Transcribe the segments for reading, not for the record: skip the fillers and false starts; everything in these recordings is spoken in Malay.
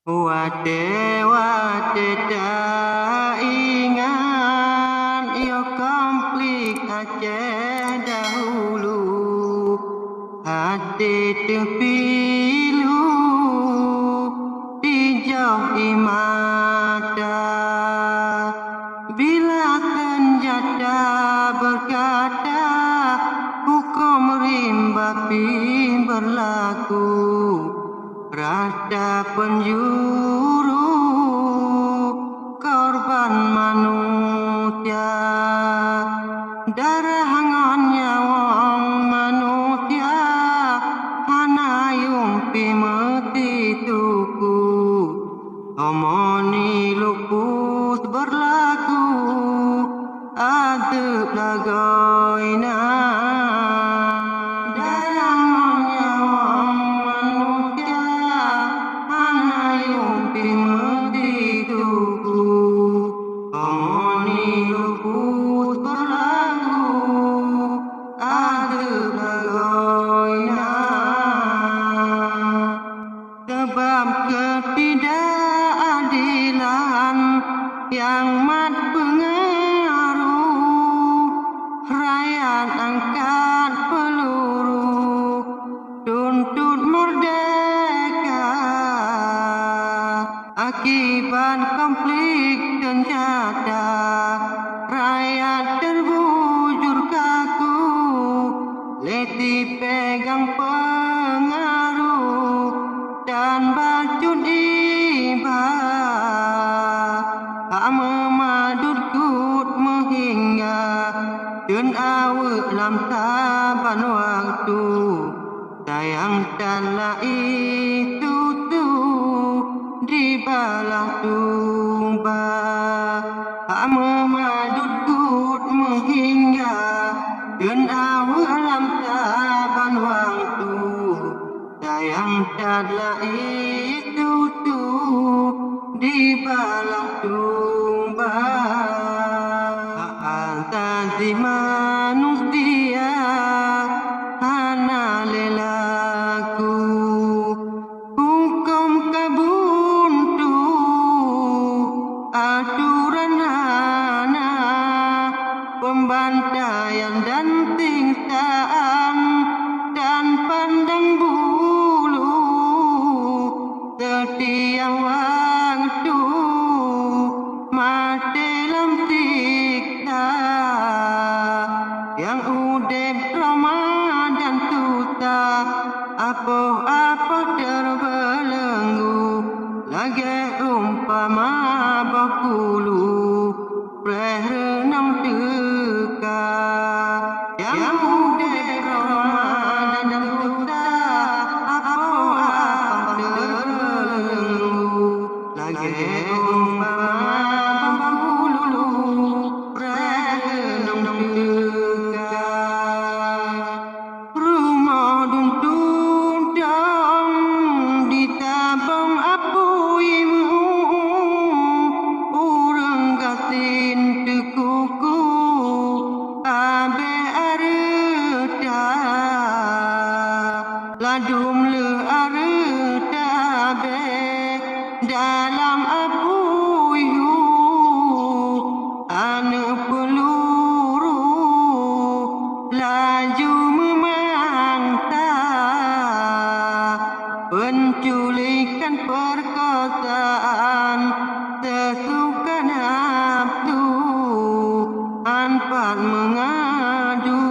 Wate tak ingat yo konflik Aceh dahulu, hati terpilu dijauhi mata bila senjata berkata hukum rimba berlaku. Rasa penjuru korban manusia, darah nyawa manusia hana yumpi mati tuku. Omoni lupus berlaku aduk lagoina. Ketidakadilan yang mat pengaruh, rakyat angkat peluru tuntut merdeka. Akibat konflik senjata, rakyat terbujur kaku, letih pegang pengaruh dan bacun iba. Hak memadut kut menghingga dan awak lam saban waktu. Sayang tanah itu tu di balah tumba. Hak memadut kut menghingga dan awak lam saban waktu. Sayang tanah itu tu di balah tumba. Hak asasi manusia hana lelaku, hukum kabuntu aturan hana, pembantaian dan siksaan dan pandang bulu. Setiap waktu mati dalam siksa, yang udip Ramadan susah, apa-apa terbelenggu, lagi umpama bakulu renang teka. Yang udip Ramadan susah, apa-apa terbelenggu, lagi umpama bakulu renang teka. Rumah duntun dong ditabung apuimu, urang gatin tekuku abe areta, ladum le areta abe dalam apuihu. Ane peluru laju memangsa, penculikan perkosaan sesuka nafsu, anpat mengadu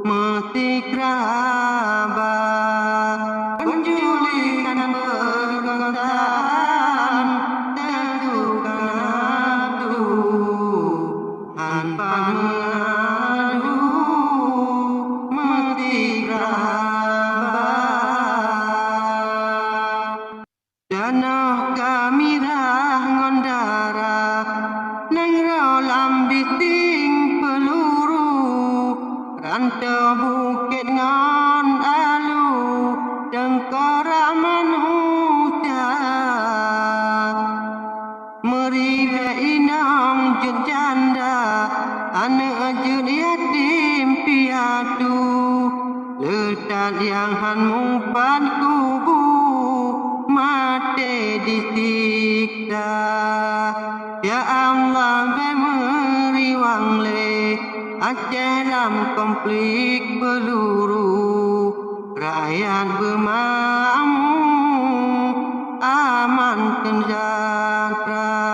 mesti kerabat. Penculikan perkosaan sesuka nafsu, anpat mengadu mesti kerabat. Danah kami rah ngondara nang rolam biting peluru, rantau bukit ngon alu dengkora manusia. Meribe inang janda anak jud yatim piatu, letak yang han mumpan kubu mati disiksa. Ya Allah beri wang le Aceh dalam konflik peluru, rakyat bermakmur aman sejahtera.